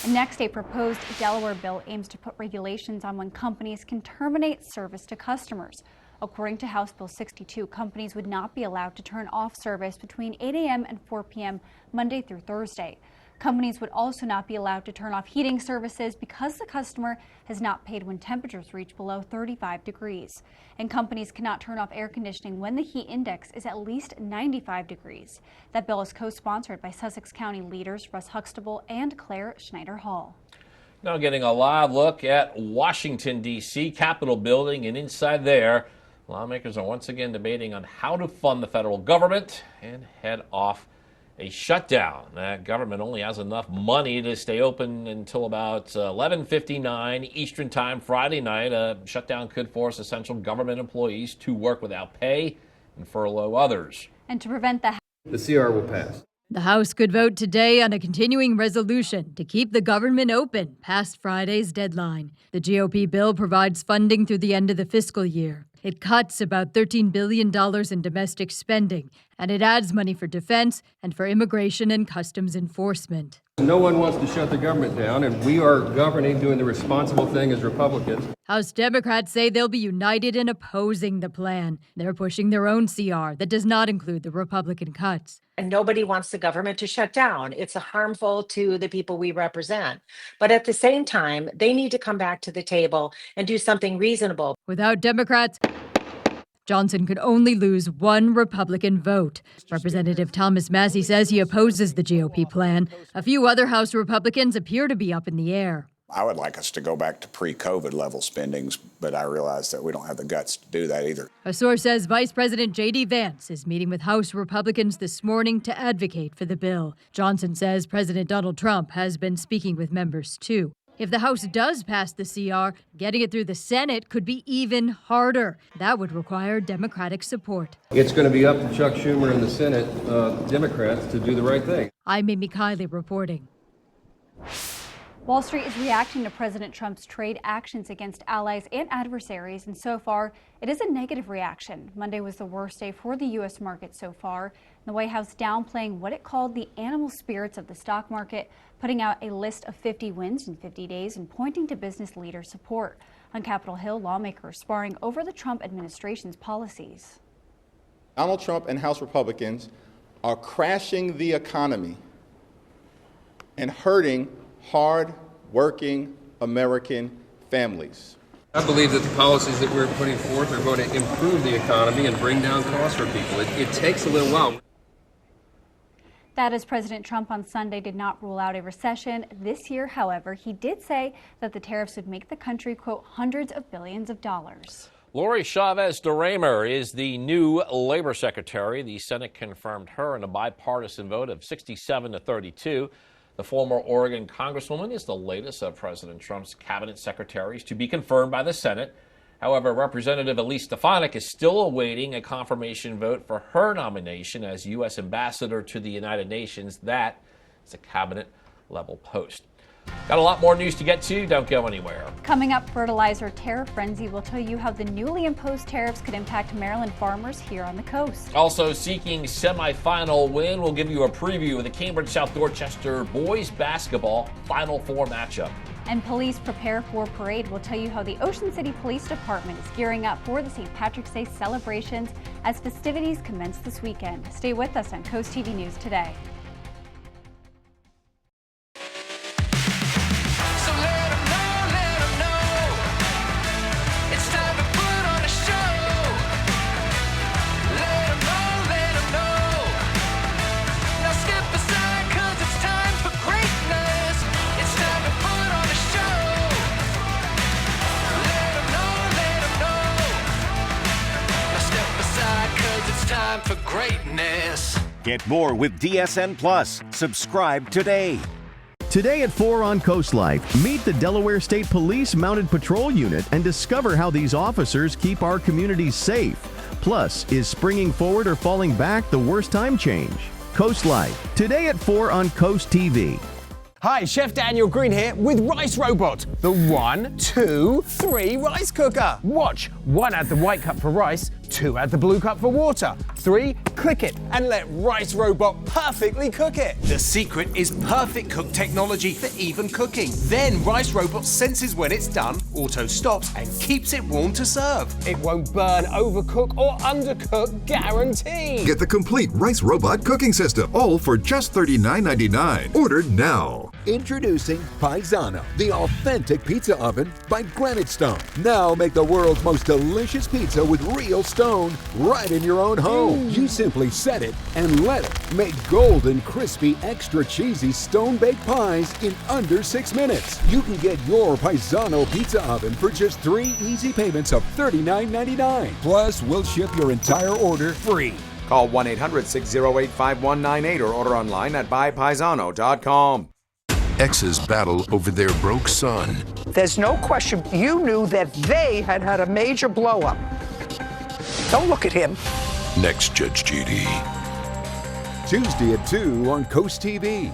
And next, a proposed Delaware bill aims to put regulations on when companies can terminate service to customers. According to House Bill 62, companies would not be allowed to turn off service between 8 a.m. and 4 p.m. Monday through Thursday. Companies would also not be allowed to turn off heating services because the customer has not paid when temperatures reach below 35 degrees. And companies cannot turn off air conditioning when the heat index is at least 95 degrees. That bill is co-sponsored by Sussex County leaders Russ Huxtable and Claire Schneider Hall. Now getting a live look at Washington, D.C. Capitol building, and inside there, lawmakers are once again debating on how to fund the federal government and head off a shutdown. That government only has enough money to stay open until about 11:59 Eastern Time Friday night. A shutdown could force essential government employees to work without pay and furlough others. And to prevent the CR will pass. The House could vote today on a continuing resolution to keep the government open past Friday's deadline. The GOP bill provides funding through the end of the fiscal year. It cuts about $13 billion in domestic spending, and it adds money for defense and for immigration and customs enforcement. No one wants to shut the government down, and we are governing, doing the responsible thing as Republicans. House Democrats say they'll be united in opposing the plan. They're pushing their own CR that does not include the Republican cuts. And nobody wants the government to shut down. It's harmful to the people we represent. But at the same time, they need to come back to the table and do something reasonable. Without Democrats, Johnson could only lose one Republican vote. Representative Thomas Massey says he opposes the GOP plan. A few other House Republicans appear to be up in the air. I would like us to go back to pre-COVID level spendings, but I realize that we don't have the guts to do that either. A source says Vice President J.D. Vance is meeting with House Republicans this morning to advocate for the bill. Johnson says President Donald Trump has been speaking with members too. If the House does pass the CR, getting it through the Senate could be even harder. That would require Democratic support. It's going to be up to Chuck Schumer and the Senate Democrats to do the right thing. I'm Amy Kiley reporting. Wall Street is reacting to President Trump's trade actions against allies and adversaries, and so far, it is a negative reaction. Monday was the worst day for the U.S. market so far. The White House downplaying what it called the animal spirits of the stock market, putting out a list of 50 wins in 50 days and pointing to business leader support. On Capitol Hill, lawmakers sparring over the Trump administration's policies. Donald Trump and House Republicans are crashing the economy and hurting hard-working American families. I believe that the policies that we're putting forth are going to improve the economy and bring down costs for people. It takes a little while. That as President Trump on Sunday did not rule out a recession this year. However, he did say that the tariffs would make the country, quote, hundreds of billions of dollars. Lori Chavez DeRaymer is the new Labor Secretary. The Senate confirmed her in a bipartisan vote of 67 to 32. The former Oregon Congresswoman is the latest of President Trump's cabinet secretaries to be confirmed by the Senate. However, Representative Elise Stefanik is still awaiting a confirmation vote for her nomination as U.S. Ambassador to the United Nations. That is a cabinet-level post. Got a lot more news to get to. Don't go anywhere. Coming up, fertilizer tariff frenzy will tell you how the newly imposed tariffs could impact Maryland farmers here on the coast. Also seeking semifinal win, we'll give you a preview of the Cambridge South Dorchester boys basketball Final Four matchup. And police prepare for parade. We'll tell you how the Ocean City Police Department is gearing up for the St. Patrick's Day celebrations as festivities commence this weekend. Stay with us on Coast TV News Today. For greatness. Get more with DSN Plus. Subscribe today. Today at 4 on Coast Life, meet the Delaware State Police Mounted Patrol Unit and discover how these officers keep our communities safe. Plus, is springing forward or falling back the worst time change? Coast Life, today at 4 on Coast TV. Hi, Chef Daniel Green here with Rice Robot, the 1, 2, 3 rice cooker. Watch, 1 add the white cup for rice, 2 add the blue cup for water, 3 click it and let Rice Robot perfectly cook it. The secret is perfect cook technology for even cooking. Then Rice Robot senses when it's done, auto stops and keeps it warm to serve. It won't burn, overcook or undercook, guaranteed. Get the complete Rice Robot cooking system, all for just $39.99. Ordered now. Introducing Paisano, the authentic pizza oven by Granite Stone. Now make the world's most delicious pizza with real stone right in your own home. You simply set it and let it make golden, crispy, extra cheesy stone-baked pies in under 6 minutes. You can get your Paisano pizza oven for just 3 easy payments of $39.99. Plus, we'll ship your entire order free. Call 1-800-608-5198 or order online at buypaisano.com. Exes battle over their broke son. There's no question you knew that they had had a major blow-up. Don't look at him. Next, Judge Judy. Tuesday at 2 on Coast TV.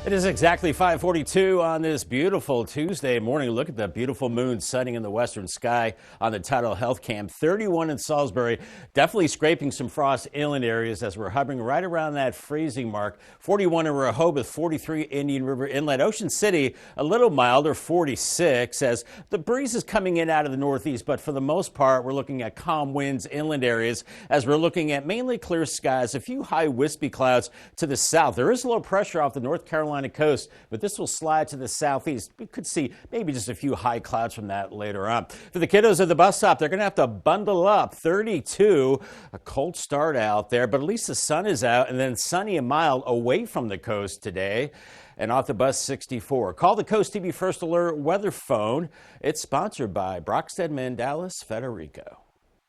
It is exactly 5:42 on this beautiful Tuesday morning. Look at the beautiful moon setting in the western sky on the Tidal Health Cam. 31 in Salisbury, definitely scraping some frost inland areas as we're hovering right around that freezing mark. 41 in Rehoboth, 43 Indian River Inlet. Ocean City, a little milder, 46, as the breeze is coming in out of the northeast, but for the most part, we're looking at calm winds inland areas as we're looking at mainly clear skies, a few high wispy clouds to the south. There is low pressure off the North Carolina coast, but this will slide to the southeast. We could see maybe just a few high clouds from that later on. For the kiddos at the bus stop, they're going to have to bundle up. 32, a cold start out there, but at least the sun is out, and then sunny and mild away from the coast today. And off the bus, 64. Call the Coast TV First Alert weather phone. It's sponsored by Brockstead Mandalis Federico.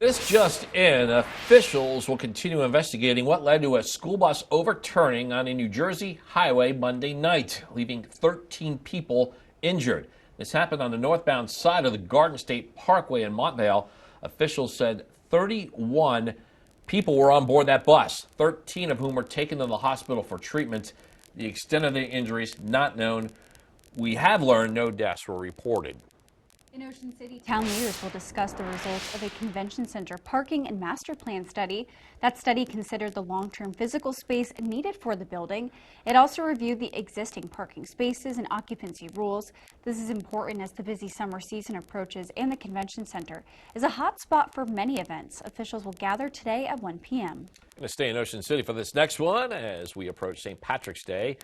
This just in, officials will continue investigating what led to a school bus overturning on a New Jersey highway Monday night, leaving 13 people injured. This happened on the northbound side of the Garden State Parkway in Montvale. Officials said 31 people were on board that bus, 13 of whom were taken to the hospital for treatment. The extent of the injuries not known. We have learned no deaths were reported. In Ocean City, town leaders will discuss the results of a convention center parking and master plan study. That study considered the long-term physical space needed for the building. It also reviewed the existing parking spaces and occupancy rules. This is important as the busy summer season approaches and the convention center is a hot spot for many events. Officials will gather today at 1 p.m. Going to stay in Ocean City for this next one as we approach St. Patrick's Day.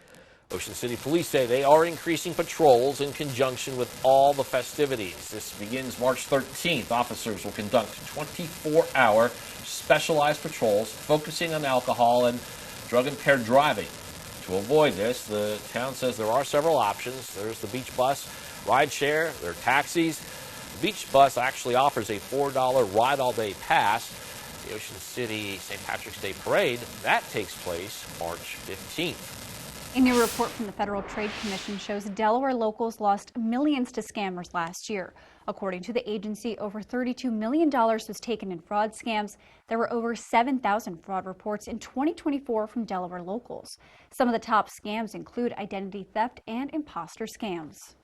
Ocean City Police say they are increasing patrols in conjunction with all the festivities. This begins March 13th. Officers will conduct 24-hour specialized patrols focusing on alcohol and drug-impaired driving. To avoid this, the town says there are several options. There's the beach bus, ride share, there are taxis. The beach bus actually offers a $4 ride-all-day pass. The Ocean City St. Patrick's Day Parade, that takes place March 15th. A new report from the Federal Trade Commission shows Delaware locals lost millions to scammers last year. According to the agency, over $32 million was taken in fraud scams. There were over 7,000 fraud reports in 2024 from Delaware locals. Some of the top scams include identity theft and imposter scams.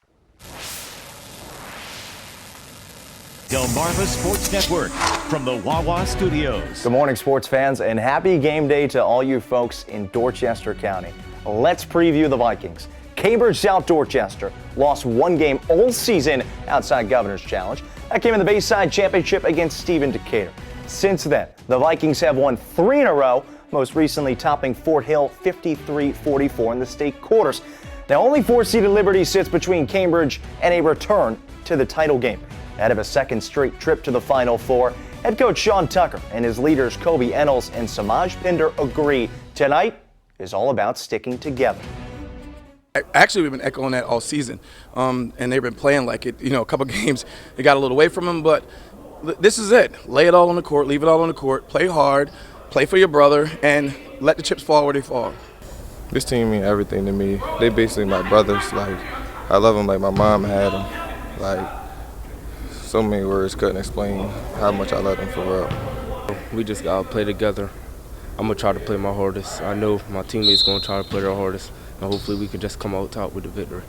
Delmarva Sports Network from the Wawa Studios. Good morning, sports fans, and happy game day to all you folks in Dorchester County. Let's preview the Vikings. Cambridge South Dorchester lost one game all season outside Governor's Challenge. That came in the Bayside Championship against Stephen Decatur. Since then, the Vikings have won 3 in a row, most recently topping Fort Hill 53-44 in the state quarters. Now, only 4-seeded Liberty sits between Cambridge and a return to the title game. Ahead of a second straight trip to the Final Four, head coach Sean Tucker and his leaders Kobe Ennels and Samaj Pinder agree tonight is all about sticking together. Actually, we've been echoing that all season, and they've been playing like it. You know, a couple games, it got a little away from them, but this is it. Lay it all on the court, leave it all on the court, play hard, play for your brother, and let the chips fall where they fall. This team means everything to me. They basically my brothers. Like, I love them like my mom had them. Like, so many words couldn't explain how much I love them for real. We just gotta play together. I'm going to try to play my hardest. I know my teammates going to try to play their hardest, and hopefully we can just come out top with the victory.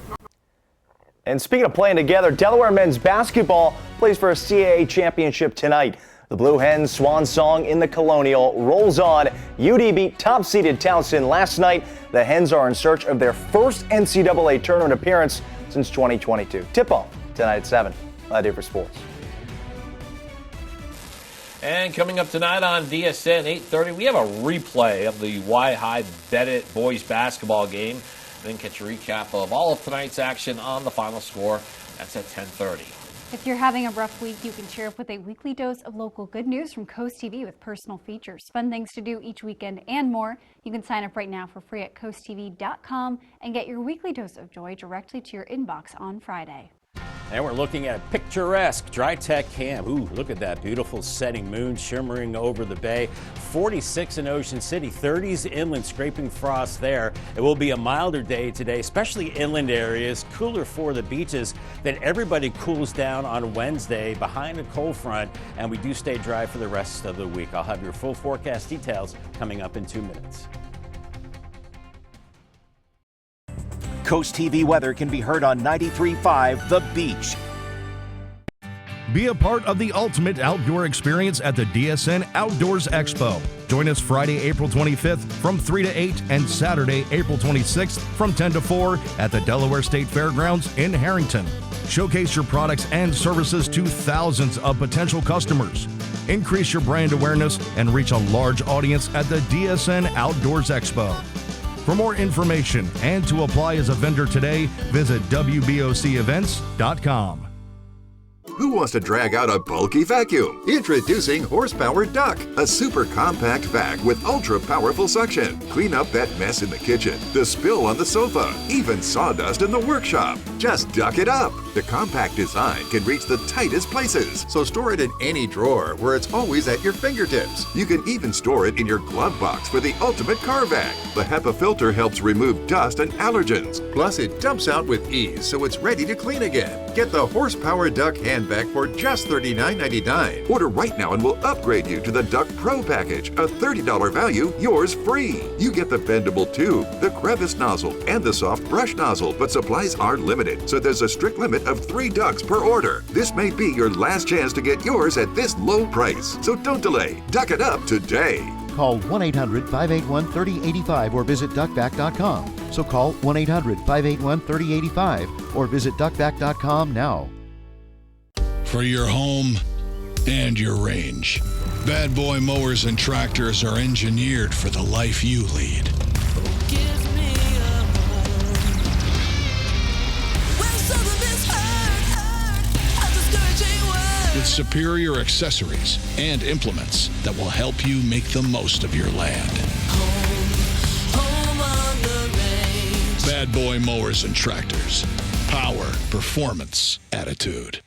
And speaking of playing together, Delaware men's basketball plays for a CAA championship tonight. The Blue Hens swan song in the Colonial rolls on. UD beat top-seeded Towson last night. The Hens are in search of their first NCAA tournament appearance since 2022. Tip-off tonight at 7. That'll do for sports. And coming up tonight on DSN 8:30, we have a replay of the Y-High Bennett boys basketball game. Then catch a recap of all of tonight's action on the final score. That's at 10:30. If you're having a rough week, you can cheer up with a weekly dose of local good news from CoastTV with personal features, fun things to do each weekend, and more. You can sign up right now for free at coasttv.com and get your weekly dose of joy directly to your inbox on Friday. And we're looking at a picturesque Dry Tech camp. Ooh, look at that beautiful setting moon shimmering over the bay. 46 in Ocean City, 30s inland, scraping frost there. It will be a milder day today, especially inland areas, cooler for the beaches. Then everybody cools down on Wednesday behind a cold front, and we do stay dry for the rest of the week. I'll have your full forecast details coming up in 2 minutes. Coast TV weather can be heard on 93.5 The Beach. Be a part of the ultimate outdoor experience at the DSN Outdoors Expo. Join us Friday, April 25th from 3 to 8 and Saturday, April 26th from 10 to 4 at the Delaware State Fairgrounds in Harrington. Showcase your products and services to thousands of potential customers. Increase your brand awareness and reach a large audience at the DSN Outdoors Expo. For more information and to apply as a vendor today, visit WBOCEvents.com. Who wants to drag out a bulky vacuum? Introducing Horsepower Duck, a super compact vac with ultra powerful suction. Clean up that mess in the kitchen, the spill on the sofa, even sawdust in the workshop. Just duck it up. The compact design can reach the tightest places, so store it in any drawer where it's always at your fingertips. You can even store it in your glove box for the ultimate car vac. The HEPA filter helps remove dust and allergens. Plus, it dumps out with ease, so it's ready to clean again. Get the Horsepower Duck hand vac for just $39.99. Order right now and we'll upgrade you to the Duck Pro package, a $30 value, yours free. You get the bendable tube, the crevice nozzle, and the soft brush nozzle, but supplies are limited, so there's a strict limit of 3 ducks per order. This may be your last chance to get yours at this low price, so don't delay. Duck it up today. Call 1-800-581-3085 or visit duckvac.com. So call 1-800-581-3085 or visit duckvac.com now. For your home and your range, Bad Boy Mowers and Tractors are engineered for the life you lead. with superior accessories and implements that will help you make the most of your land. Home on the range. Bad Boy Mowers and Tractors. Power, performance, attitude.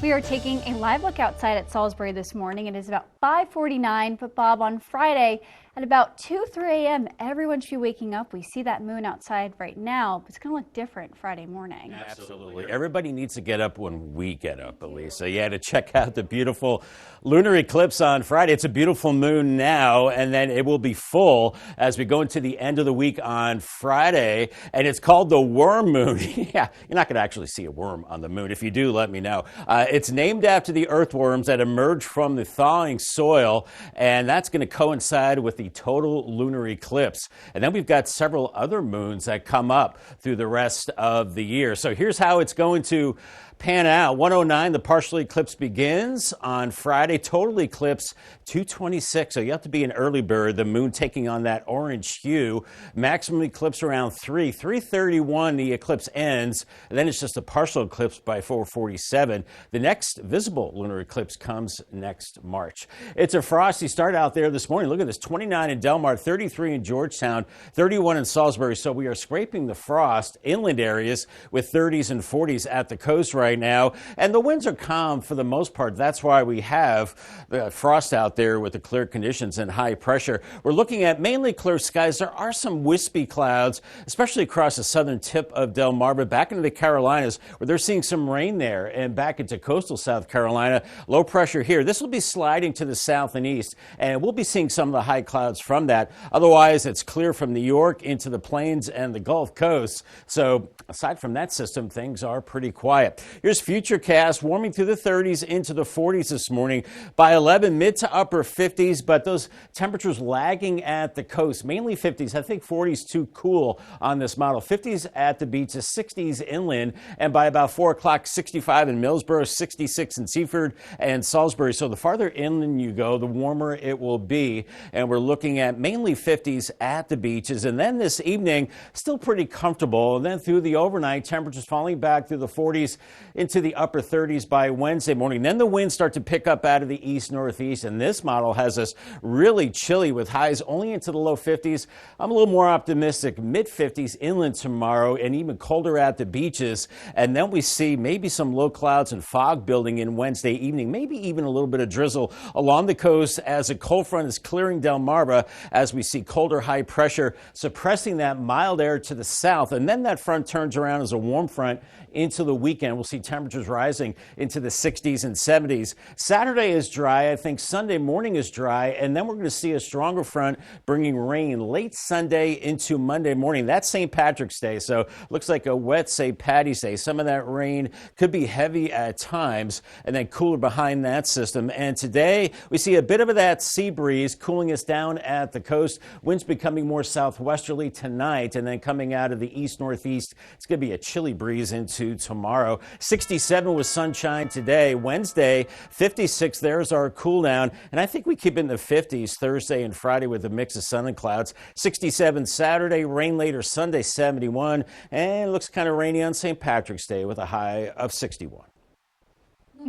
We are taking a live look outside at Salisbury this morning. It is about 5:49, but Bob, on Friday at about 2-3 a.m., everyone should be waking up. We see that moon outside right now, but it's going to look different Friday morning. Absolutely. Everybody needs to get up when we get up, Elisa. Yeah, to check out the beautiful lunar eclipse on Friday. It's a beautiful moon now, and then it will be full as we go into the end of the week on Friday, and it's called the worm moon. Yeah, you're not going to actually see a worm on the moon. If you do, let me know. It's named after the earthworms that emerge from the thawing soil, and that's going to coincide with the total lunar eclipse. And then we've got several other moons that come up through the rest of the year. So here's how it's going to pan out. 109, the partial eclipse begins on Friday. Total eclipse 2:26. So you have to be an early bird. The moon taking on that orange hue. Maximum eclipse around 3:31. The eclipse ends. And then it's just a partial eclipse by 4:47. The next visible lunar eclipse comes next March. It's a frosty start out there this morning. Look at this. 29 in Delmarva, 33 in Georgetown, 31 in Salisbury. So we are scraping the frost inland areas with 30s and 40s at the coast right now, and the winds are calm for the most part. That's why we have the frost out there with the clear conditions and high pressure. We're looking at mainly clear skies. There are some wispy clouds, especially across the southern tip of Delmarva, back into the Carolinas, where they're seeing some rain there, and back into coastal South Carolina. Low pressure here. This will be sliding to the south and east, and we'll be seeing some of the high clouds from that. Otherwise, it's clear from New York into the plains and the Gulf Coast. So aside from that system, things are pretty quiet. Here's Futurecast, warming through the 30s into the 40s this morning. By 11, mid to upper 50s, but those temperatures lagging at the coast, mainly 50s. I think 40s too cool on this model. 50s at the beaches, 60s inland, and by about 4 o'clock, 65 in Millsboro, 66 in Seaford and Salisbury. So the farther inland you go, the warmer it will be. And we're looking at mainly 50s at the beaches. And then this evening, still pretty comfortable. And then through the overnight, temperatures falling back through the 40s into the upper 30s by Wednesday morning. Then the winds start to pick up out of the east-northeast, and this model has us really chilly with highs only into the low 50s. I'm a little more optimistic, mid-50s inland tomorrow, and even colder at the beaches. And then we see maybe some low clouds and fog building in Wednesday evening, maybe even a little bit of drizzle along the coast as a cold front is clearing Delmarva, as we see colder high pressure suppressing that mild air to the south. And then that front turns around as a warm front into the weekend. We'll see temperatures rising into the 60s and 70s. Saturday is dry. I think Sunday morning is dry. And then we're going to see a stronger front bringing rain late Sunday into Monday morning. That's St. Patrick's Day. So looks like a wet St. Patty's Day. Some of that rain could be heavy at times and then cooler behind that system. And today we see a bit of that sea breeze cooling us down at the coast. Winds becoming more southwesterly tonight and then coming out of the east-northeast. It's going to be a chilly breeze into tomorrow. 67 with sunshine today. Wednesday, 56. There's our cool down. And I think we keep it in the 50s Thursday and Friday with a mix of sun and clouds. 67 Saturday, rain later Sunday, 71. And it looks kind of rainy on St. Patrick's Day with a high of 61.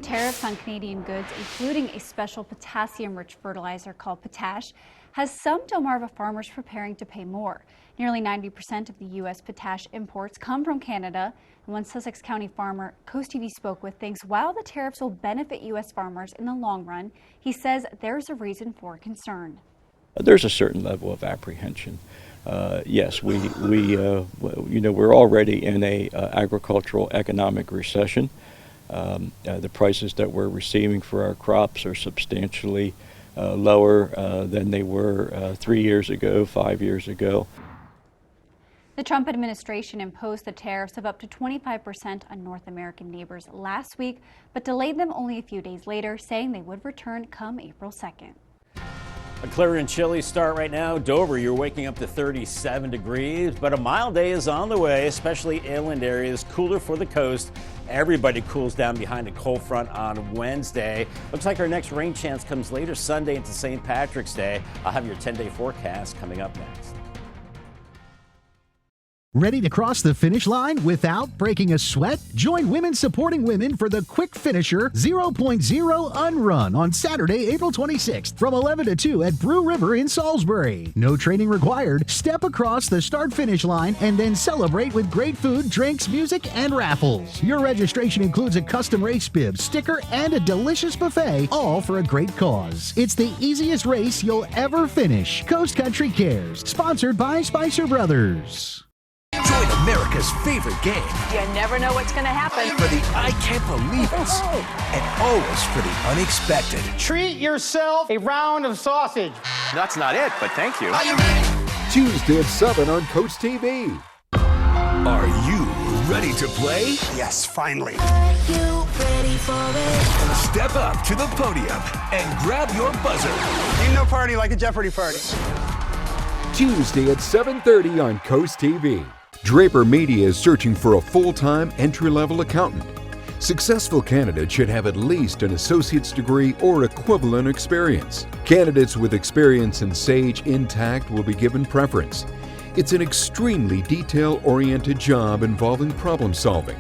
Tariffs on Canadian goods, including a special potassium-rich fertilizer called potash, has some Delmarva farmers preparing to pay more. Nearly 90% of the U.S. potash imports come from Canada. And one Sussex County farmer CoastTV spoke with thinks while the tariffs will benefit U.S. farmers in the long run, he says there's a reason for concern. There's a certain level of apprehension. Yes, we're already in a agricultural economic recession. The prices that we're receiving for our crops are substantially lower than they were 3 years ago, 5 years ago. The Trump administration imposed the tariffs of up to 25% on North American neighbors last week, but delayed them only a few days later, saying they would return come April 2nd. A clear and chilly start right now. Dover, you're waking up to 37 degrees, but a mild day is on the way, especially inland areas. Cooler for the coast. Everybody cools down behind a cold front on Wednesday. Looks like our next rain chance comes later Sunday into St. Patrick's Day. I'll have your 10-day forecast coming up next. Ready to cross the finish line without breaking a sweat? Join Women Supporting Women for the Quick Finisher 0.0 Unrun on Saturday, April 26th from 11 to 2 at Brew River in Salisbury. No training required. Step across the start-finish line and then celebrate with great food, drinks, music, and raffles. Your registration includes a custom race bib, sticker, and a delicious buffet, all for a great cause. It's the easiest race you'll ever finish. Coast Country Cares, sponsored by Spicer Brothers. Join America's favorite game. You never know what's going to happen. For the I can't believe it. And always for the unexpected. Treat yourself a round of sausage. That's not it, but thank you. Are you ready? Tuesday at 7 on CoastTV. Are you ready to play? Yes, finally. Are you ready for it? Step up to the podium and grab your buzzer. Ain't no party like a Jeopardy party. Tuesday at 7:30 on CoastTV. Draper Media is searching for a full-time entry-level accountant. Successful candidates should have at least an associate's degree or equivalent experience. Candidates with experience in Sage Intacct will be given preference. It's an extremely detail-oriented job involving problem solving.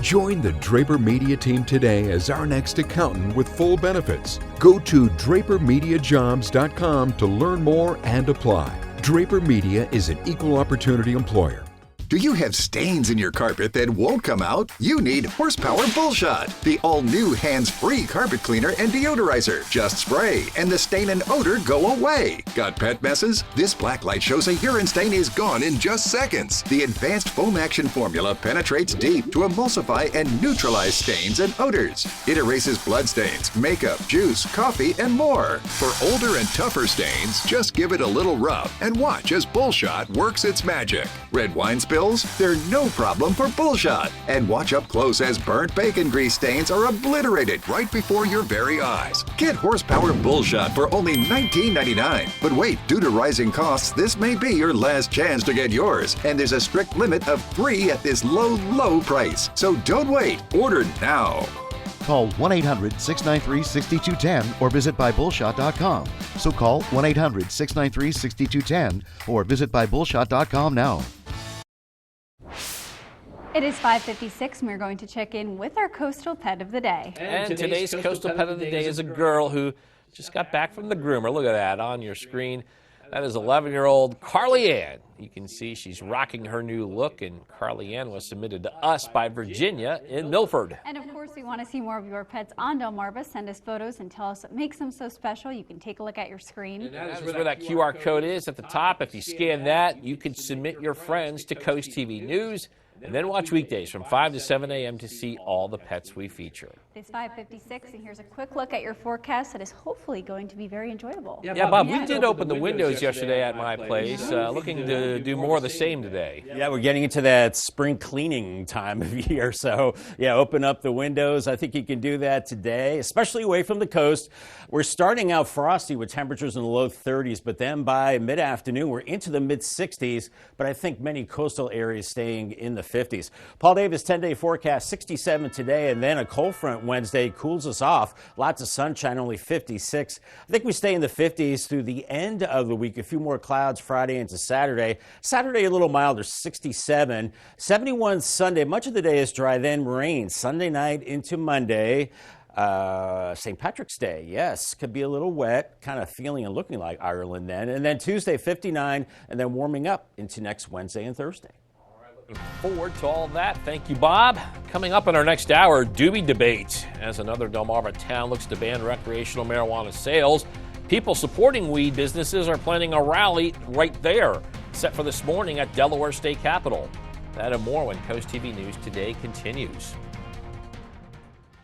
Join the Draper Media team today as our next accountant with full benefits. Go to drapermediajobs.com to learn more and apply. Draper Media is an equal opportunity employer. Do you have stains in your carpet that won't come out? You need Horsepower Bullshot, the all-new hands-free carpet cleaner and deodorizer. Just spray, and the stain and odor go away. Got pet messes? This black light shows a urine stain is gone in just seconds. The advanced foam action formula penetrates deep to emulsify and neutralize stains and odors. It erases blood stains, makeup, juice, coffee, and more. For older and tougher stains, just give it a little rub and watch as Bullshot works its magic. Red wine spills? They're no problem for Bullshot. And watch up close as burnt bacon grease stains are obliterated right before your very eyes. Get Horsepower Bullshot for only $19.99. But wait, due to rising costs, this may be your last chance to get yours. And there's a strict limit of 3 at this low, low price. So don't wait. Order now. Call 1-800-693-6210 or visit buybullshot.com. So call 1-800-693-6210 or visit buybullshot.com now. It is 5:56 and we're going to check in with our coastal pet of the day. And today's coastal pet of the day is a girl who just got back from the groomer. Look at that on your screen. That is 11-year-old Carly Ann. You can see she's rocking her new look, and Carly Ann was submitted to us by Virginia in Milford. And of course, we want to see more of your pets on Delmarva. Send us photos and tell us what makes them so special. You can take a look at your screen. And that is where that QR code is at the top. If you scan that, you can submit your friends to Coast TV News. And then watch weekdays from 5 to 7 a.m. to see all the pets we feature. It's 5:56, and here's a quick look at your forecast that is hopefully going to be very enjoyable. Yeah, Bob, we did open the windows yesterday at my place, looking to do more of the same today. Yeah, we're getting into that spring cleaning time of year, so yeah, open up the windows. I think you can do that today, especially away from the coast. We're starting out frosty with temperatures in the low 30s, but then by mid-afternoon, we're into the mid-60s, but I think many coastal areas staying in the 50s. Paul Davis 10-day forecast, 67 today, and then a cold front Wednesday cools us off. Lots of sunshine, only 56. I think we stay in the 50s through the end of the week. A few more clouds Friday into Saturday. Saturday a little milder, 67. 71 Sunday. Much of the day is dry, then rain. Sunday night into Monday. St. Patrick's Day, yes, could be a little wet, kind of feeling and looking like Ireland then. And then Tuesday, 59, and then warming up into next Wednesday and Thursday. Looking forward to all that. Thank you, Bob. Coming up in our next hour, Doobie Debate. As another Delmarva town looks to ban recreational marijuana sales, people supporting weed businesses are planning a rally right there, set for this morning at Delaware State Capitol. That and more when Coast TV News Today continues.